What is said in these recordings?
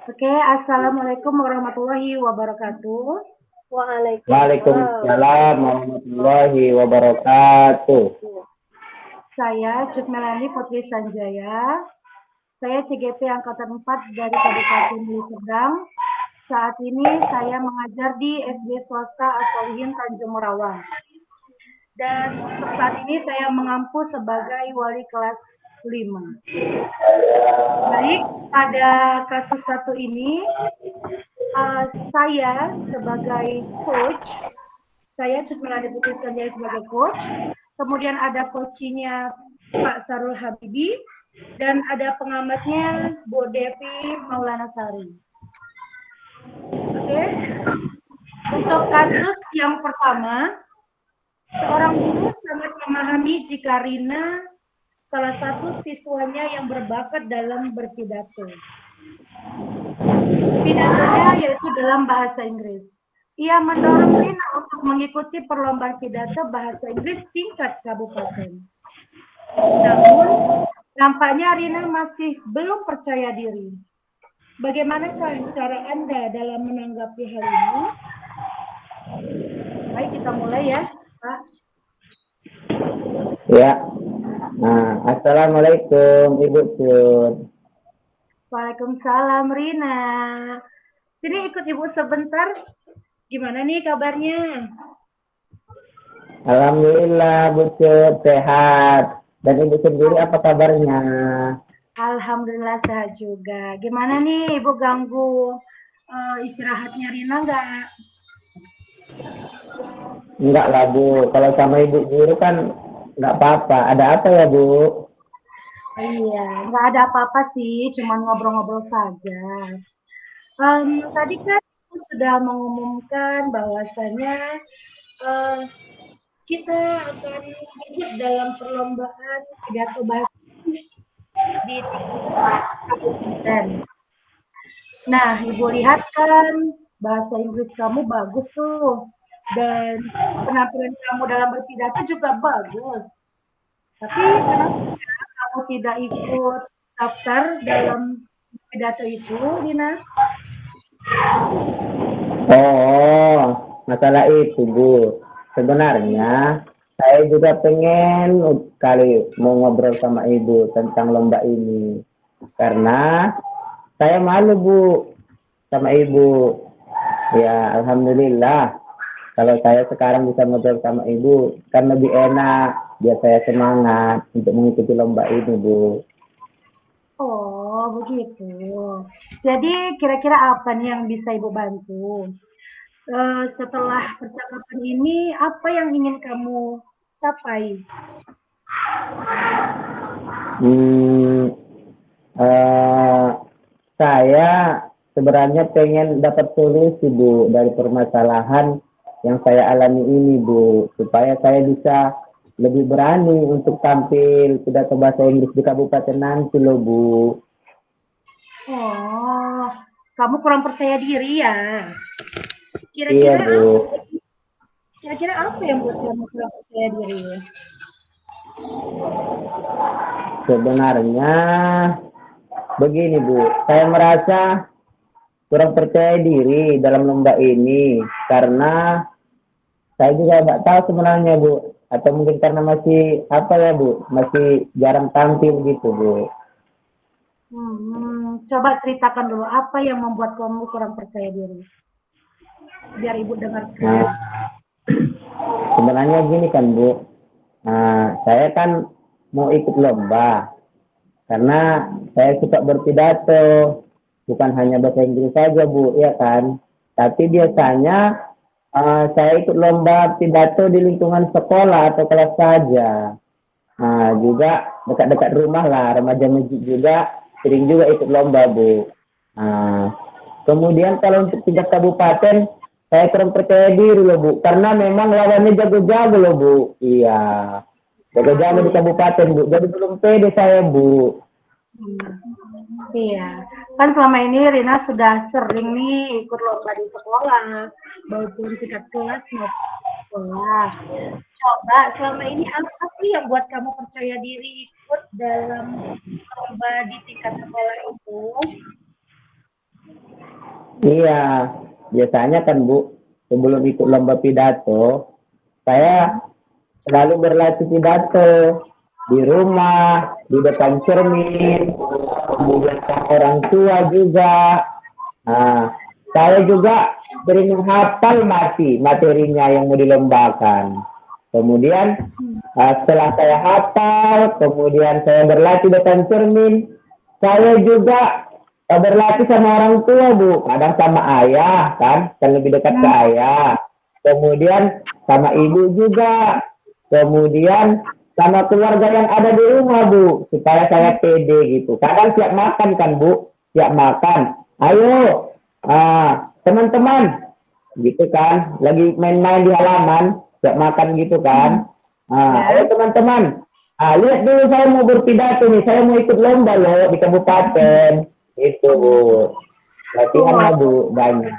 Oke, assalamualaikum warahmatullahi wabarakatuh. Waalaikumsalam Waalaikumsalam warahmatullahi wabarakatuh. Saya Cut Melani Putri Sanjaya. Saya CGP Angkatan 4 dari Kabupaten Deli Serdang. Saat ini saya mengajar di SD Swasta Asolihin Tanjung Morawang. Dan untuk saat ini saya mengampu sebagai wali kelas 5. Baik, pada kasus satu ini saya sebagai coach, saya Cut Melani Putri Sanjaya sebagai coach. Kemudian ada coachnya Pak Sarul Habibi dan ada pengamatnya Bu Devi Maulana Sari. Oke. Untuk kasus yang pertama, seorang guru sangat memahami jika Rina salah satu siswanya yang berbakat dalam berpidato. Pidatonya yaitu dalam bahasa Inggris. Ia mendorong Rina untuk mengikuti perlombaan pidato bahasa Inggris tingkat kabupaten. Namun, nampaknya Rina masih belum percaya diri. Bagaimanakah cara Anda dalam menanggapi hal ini? Baik, kita mulai ya, Pak. Ya. Nah, assalamualaikum Ibu Cut. Waalaikumsalam, Rina. Sini ikut Ibu sebentar. Gimana nih kabarnya? Alhamdulillah Bu Cut sehat. Dan Ibu sendiri apa kabarnya? Alhamdulillah sehat juga. Gimana nih Ibu ganggu istirahatnya Rina nggak? Enggak lah Bu. Kalau sama Ibu guru kan enggak apa-apa. Ada apa ya Bu? Iya, nggak ada apa-apa sih, cuma ngobrol-ngobrol saja. Tadi kan aku sudah mengumumkan bahwasanya uh, kita akan ikut dalam perlombaan pidato bahasa Inggris di tingkat kabupaten. Nah, Ibu lihat kan bahasa Inggris kamu bagus tuh dan penampilan kamu dalam berpidato juga bagus. Tapi kenapa kamu tidak ikut daftar dalam pidato itu, Dina? Oh, masalah itu Bu. Sebenarnya saya juga pengen kali mau ngobrol sama Ibu tentang lomba ini. Karena saya malu Bu sama Ibu. Ya, Alhamdulillah. Kalau saya sekarang bisa ngobrol sama Ibu, kan lebih enak. Biar saya semangat untuk mengikuti lomba ini, Bu. Oh, begitu. Jadi kira-kira apa nih yang bisa Ibu bantu? Setelah percakapan ini, apa yang ingin kamu capai? Hmm, eh, saya sebenarnya pengen dapat solusi, Bu, dari permasalahan yang saya alami ini, Bu. Supaya saya bisa lebih berani untuk tampil pidato bahasa Inggris di kabupaten nanti loh, Bu. Oh, kamu kurang percaya diri ya? Iya, Kira-kira Bu. apa? Kira-kira apa yang buat kamu kurang percaya diri? Sebenarnya begini, Bu. Saya merasa kurang percaya diri dalam lomba ini karena saya juga nggak tahu sebenarnya, Bu. Atau mungkin karena masih apa ya, Bu? Masih jarang tampil gitu, Bu. Coba ceritakan dulu apa yang membuat kamu kurang percaya diri. Biar Ibu dengarkan. Nah, sebenarnya gini kan, Bu. Nah, saya kan mau ikut lomba karena saya suka berpidato. Bukan hanya bahasa Inggris saja, Bu, ya kan? Tapi biasanya saya ikut lomba pidato di lingkungan sekolah atau kelas saja. Nah, juga dekat-dekat rumah lah, remaja masjid juga sering juga ikut lomba, Bu. Nah, kemudian kalau untuk tingkat kabupaten, saya kurang percaya diri loh, Bu. Karena memang lawannya jago-jago loh, Bu. Iya, jago-jago di kabupaten, Bu. Jadi belum pede saya, Bu. Iya, kan selama ini Rina sudah sering nih ikut lomba di sekolah, maupun tingkat kelas maupun sekolah. Coba selama ini apa sih yang buat kamu percaya diri ikut dalam lomba di tingkat sekolah itu? Iya, biasanya kan Bu, sebelum ikut lomba pidato, saya selalu berlatih pidato di rumah, di depan cermin, kemudian sama orang tua juga. Nah, saya juga sering menghafal materinya yang mau dilombakan. Kemudian setelah saya hafal, kemudian saya berlatih depan cermin, saya juga berlatih sama orang tua, Bu. Kadang sama ayah, kan lebih dekat ke ayah. Kemudian sama ibu juga. Kemudian sama keluarga yang ada di rumah, Bu. Supaya saya pede gitu. Kadang siap makan kan, Bu. Siap makan. Ayo, teman-teman. Gitu kan. Lagi main-main di halaman. Siap makan gitu kan. Ayo teman-teman. Lihat dulu saya mau berpidato nih. Saya mau ikut lomba loh di kabupaten. Itu Bu. Latihannya Bu banyak.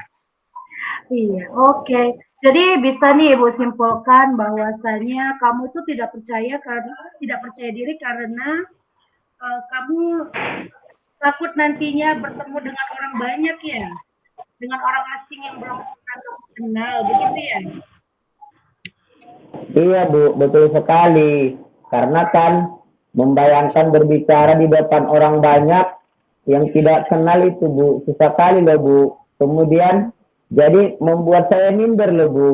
Iya, oke. Jadi bisa nih Ibu simpulkan bahwasanya kamu tuh tidak percaya diri karena kamu takut nantinya bertemu dengan orang banyak ya, dengan orang asing yang belum pernah kamu kenal, begitu ya? Iya Bu, betul sekali. Karena kan membayangkan berbicara di depan orang banyak yang tidak kenal itu Bu, susah kali loh Bu. Kemudian jadi membuat saya minder loh Bu.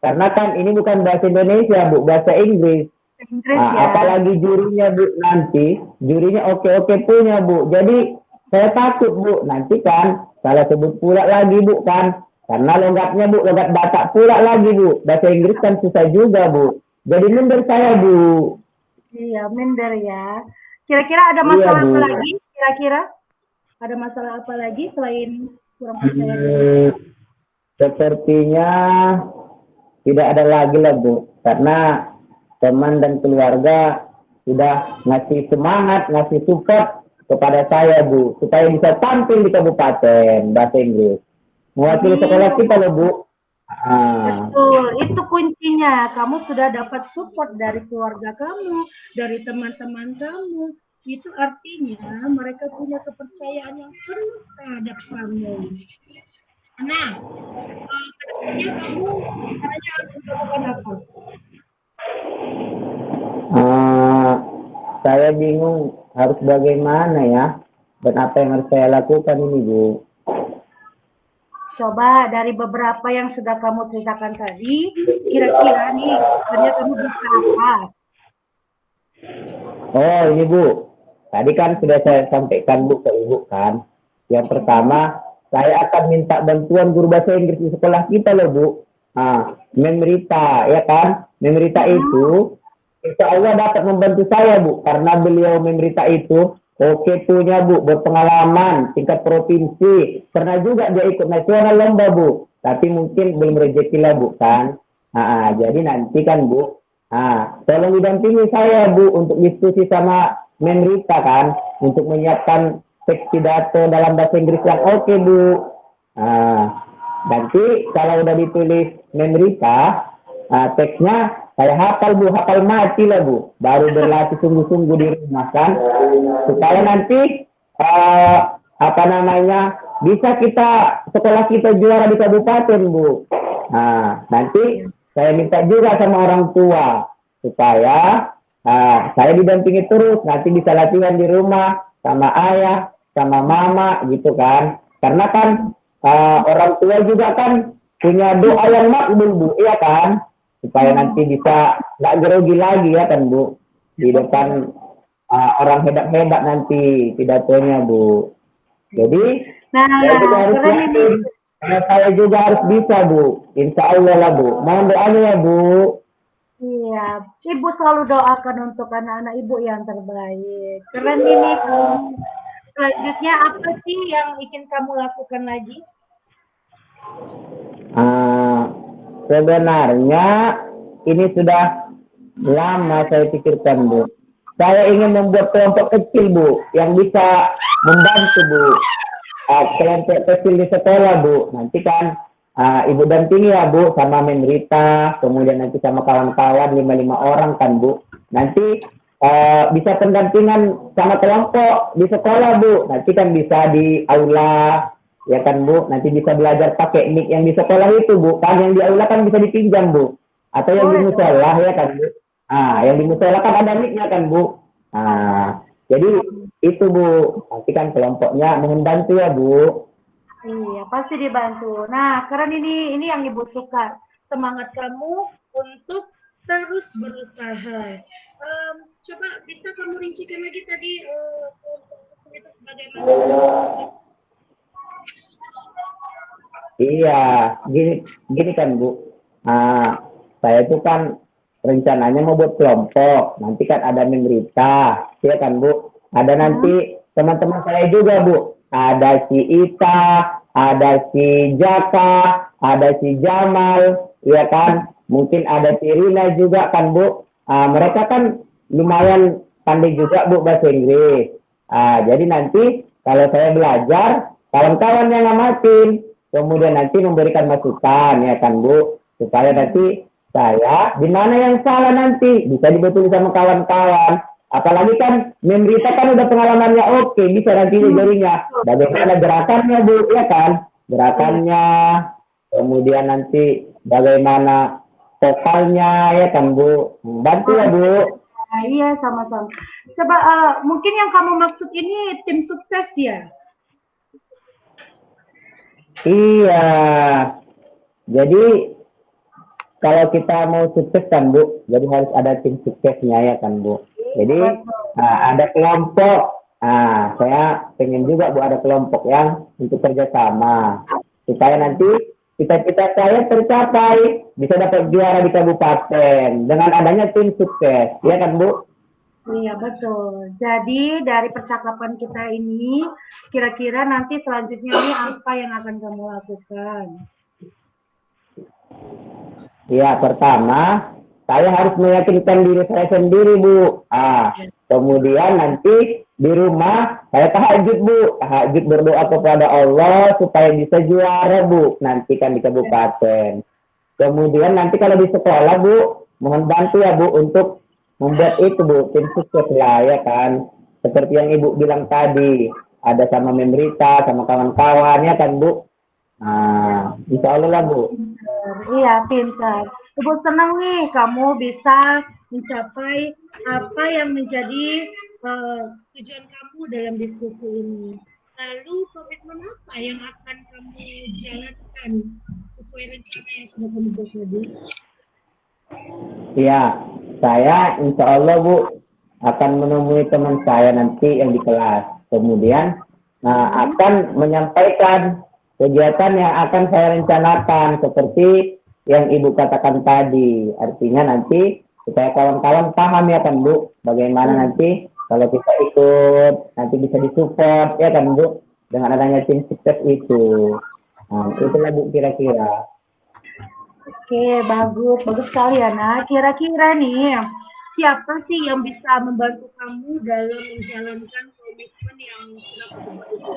Karena kan ini bukan bahasa Indonesia Bu, bahasa Inggris. Inggris ya. Apalagi jurinya Bu nanti, jurinya oke-oke punya Bu. Jadi saya takut Bu, nanti kan salah sebut pula lagi Bu kan. Karena logatnya Bu, logat Batak pula lagi Bu. Bahasa Inggris kan susah juga Bu. Jadi minder saya Bu. Iya, minder ya. Kira-kira ada Iya masalah Bu. apa lagi? Kira-kira ada masalah apa lagi selain kurang percaya diri? Sepertinya tidak ada lagi lah Bu. Karena teman dan keluarga sudah ngasih semangat, ngasih support kepada saya Bu. Supaya bisa tampil di kabupaten bahasa Inggris. Mewakili sekolah kita loh Bu. Betul, itu kuncinya. Kamu sudah dapat support dari keluarga kamu, dari teman-teman kamu. Itu artinya mereka punya kepercayaan yang penuh terhadap kamu. Nah, kedepannya kamu caranya akan melakukan apa? Saya bingung harus bagaimana ya. Dan apa yang harus saya lakukan ini Bu. Coba dari beberapa yang sudah kamu ceritakan tadi, kira-kira nih, sebenarnya kamu bisa apa? Oh ini Bu, tadi kan sudah saya sampaikan Bu ke Ibu kan. Yang pertama, saya akan minta bantuan guru bahasa Inggris di sekolah kita loh Bu. Memrita ya kan. Memrita itu, insya Allah dapat membantu saya Bu. Karena beliau Memrita itu, oke punya Bu, berpengalaman tingkat provinsi. Pernah juga dia ikut nasional lomba Bu. Tapi mungkin belum rezeki lah Bu kan. Jadi nanti kan Bu, tolong didampingi saya Bu untuk diskusi sama Memrita kan, untuk menyiapkan teks pidato dalam bahasa Inggris yang oke Bu. Nanti kalau udah ditulis Memrita, teksnya saya hafal Bu, hafal mati lah Bu. Baru berlatih sungguh-sungguh di rumah kan, supaya nanti bisa sekolah kita juara di kabupaten Bu. Nanti saya minta juga sama orang tua supaya saya didampingi terus, nanti bisa latihan di rumah sama ayah, sama mama gitu kan. Karena kan orang tua juga kan punya doa yang makbul Bu, iya kan? Supaya nanti bisa nggak grogi lagi ya kan Bu, di depan orang hebat-hebat nanti pidatonya Bu. Jadi saya juga harus yakin, karena saya juga harus bisa Bu, insya Allah lah Bu. Mohon doanya ya Bu. Iya, Ibu selalu doakan untuk anak-anak Ibu yang terbaik. Keren ini kamu. Selanjutnya apa sih yang ingin kamu lakukan lagi? Sebenarnya ini sudah lama saya pikirkan Bu. Saya ingin membuat kelompok kecil Bu, yang bisa membantu Bu. Kelompok kecil di sekolah Bu. Nanti kan Ibu dampingi ya Bu, sama Memrita, kemudian nanti sama kawan-kawan 5 orang kan Bu. Nanti bisa pendampingan sama kelompok di sekolah Bu. Nanti kan bisa di aula, ya kan Bu, nanti bisa belajar pakai mic yang di sekolah itu Bu, kan yang di aula kan bisa dipinjam Bu, atau yang di Boleh dong. musola ya kan Bu. Yang di musola kan ada mic-nya kan Bu. Jadi itu Bu, nanti kan kelompoknya mohon bantu ya Bu. Iya, pasti dibantu. Nah, keren ini yang Ibu suka. Semangat kamu untuk terus berusaha. Coba bisa kamu rincikan lagi tadi untuk itu bagaimana? Iya, gini kan Bu. Saya itu kan rencananya mau buat kelompok. Nanti kan ada memberita, ya kan Bu. Ada nanti teman-teman saya juga Bu. Ada si Ita, ada si Jaka, ada si Jamal, ya kan. Mungkin ada si Rina juga kan Bu. Mereka kan lumayan pandai juga Bu bahasa Inggris. Jadi nanti kalau saya belajar, kawan-kawan yang ngamatin. Kemudian nanti memberikan masukan ya kan Bu, supaya nanti saya di mana yang salah nanti bisa dibetulin sama kawan-kawan. Apalagi kan memberita kan udah pengalamannya oke, bisa nanti jadinya bagaimana gerakannya Bu, ya kan? Gerakannya, kemudian nanti bagaimana vokalnya ya kan Bu. Bantu ya Bu. Nah, iya, sama-sama. Coba mungkin yang kamu maksud ini tim sukses ya? Iya. Jadi kalau kita mau sukses kan Bu, jadi harus ada tim suksesnya ya kan Bu. Jadi ada kelompok. Saya pengen juga Bu ada kelompok yang untuk kerjasama supaya nanti cita-cita saya tercapai, bisa dapat juara di kabupaten dengan adanya tim sukses, ya kan Bu? Iya, betul. Jadi dari percakapan kita ini, kira-kira nanti selanjutnya ini apa yang akan kamu lakukan? Ya, pertama saya harus meyakinkan diri saya sendiri Bu. Kemudian nanti di rumah saya tahajud Bu, tahajud berdoa kepada Allah supaya bisa juara Bu, nanti kan di kabupaten. Kemudian nanti kalau di sekolah Bu, mohon bantu ya Bu untuk membuat itu Bu, tim sukses lah ya kan. Seperti yang Ibu bilang tadi, ada sama memberita, sama kawan-kawan ya kan Bu. Insya Allah lah Bu. Iya, pintar. Ibu senang nih kamu bisa mencapai apa yang menjadi tujuan kamu dalam diskusi ini. Lalu komitmen apa yang akan kamu jalankan sesuai rencana yang sudah kamu buat tadi? Iya, saya insya Allah Bu akan menemui teman saya nanti yang di kelas. Kemudian akan menyampaikan kegiatan yang akan saya rencanakan seperti yang Ibu katakan tadi. Artinya nanti supaya kawan-kawan paham ya kan Bu, bagaimana nanti kalau kita ikut nanti bisa disupport ya kan Bu dengan adanya tim sukses itu. Itulah Bu kira-kira. Oke, bagus, bagus sekali ya, Nak. Kira-kira nih, siapa sih yang bisa membantu kamu dalam menjalankan komitmen yang sudah kamu buat itu?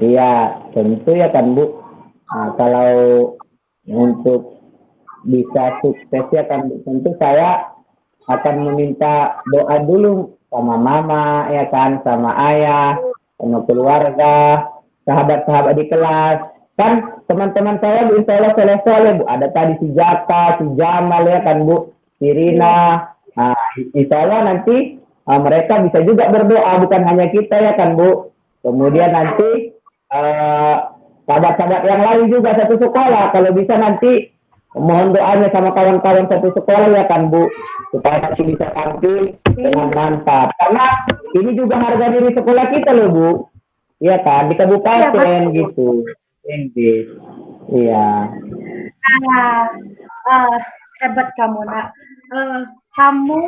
Iya, tentu ya kan Bu. Kalau untuk bisa sukses ya kan Bu, tentu saya akan meminta doa dulu sama mama ya kan, sama ayah, sama keluarga, sahabat-sahabat di kelas. Kan teman-teman saya Bu, insya Allah soleh-soleh Bu. Ada tadi si Jaka, si Jamal ya kan Bu, si Rina. Insya Allah nanti mereka bisa juga berdoa, bukan hanya kita ya kan Bu. Kemudian nanti sahabat-sahabat yang lain juga satu sekolah. Kalau bisa nanti mohon doanya sama kawan-kawan satu sekolah ya kan Bu, supaya nanti bisa tampil dengan mantap. Karena ini juga harga diri sekolah kita loh Bu, iya kan, di kabupaten gitu. Iya. Hebat kamu Nak. Kamu,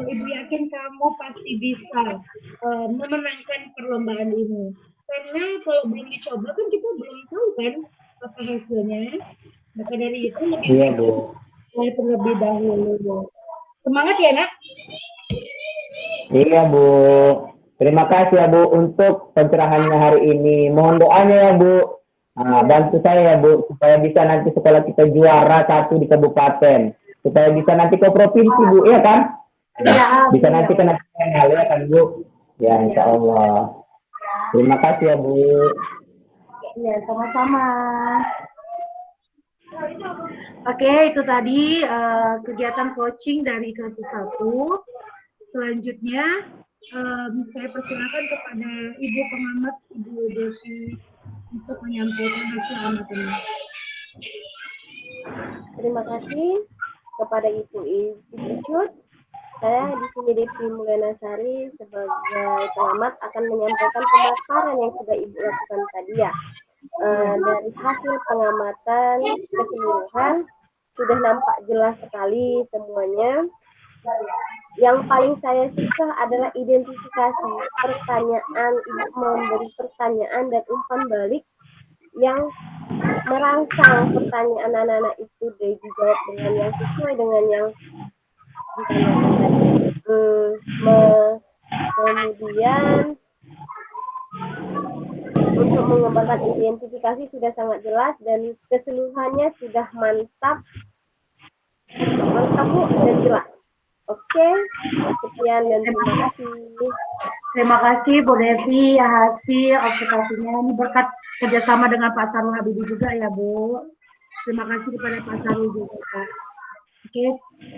Ibu yakin kamu pasti bisa memenangkan perlombaan ini. Karena kalau belum dicoba kan kita belum tahu kan apa hasilnya. Maka dari itu lebih baik terlebih dahulu. Semangat ya Nak. Iya Bu. Terima kasih ya Bu untuk pencerahannya hari ini. Mohon doanya ya Bu. Bantu saya ya Bu supaya bisa nanti sekolah kita juara 1 di kabupaten. Supaya bisa nanti ke provinsi Bu, ya kan? Ya, bisa nanti ke nasional ya kan Bu. Ya insya Allah. Terima kasih ya Bu. Iya, sama-sama. Oke, itu tadi kegiatan coaching dari kelas 1. Selanjutnya, saya persilakan kepada Ibu Pengamat, Ibu Devi, untuk menyampaikan hasil amatannya. Terima kasih kepada Ibu Icut. Saya di sini Devi Mulyanasari sebagai pengamat akan menyampaikan pemaparan yang sudah Ibu lakukan tadi ya. Dari hasil pengamatan keseluruhan sudah nampak jelas sekali semuanya. Yang paling saya suka adalah identifikasi pertanyaan, Ibu memberi pertanyaan dan umpan balik yang merangsang pertanyaan anak-anak itu dijawab dengan yang sesuai dengan yang ditanyakan tadi. Kemudian untuk mengembangkan identifikasi sudah sangat jelas dan keseluruhannya sudah mantap Bu dan jelas. Oke, sekian dan terima kasih. Terima kasih Bu Devi hasil observasinya. Ini berkat kerjasama dengan Pak Sarul Habibi juga ya Bu. Terima kasih kepada Pak Sarul juga. Oke.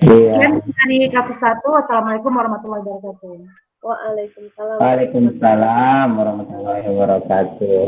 Sekian dari kasus 1. Wassalamualaikum warahmatullahi wabarakatuh. Waalaikumsalam. Waalaikumsalam warahmatullahi wabarakatuh.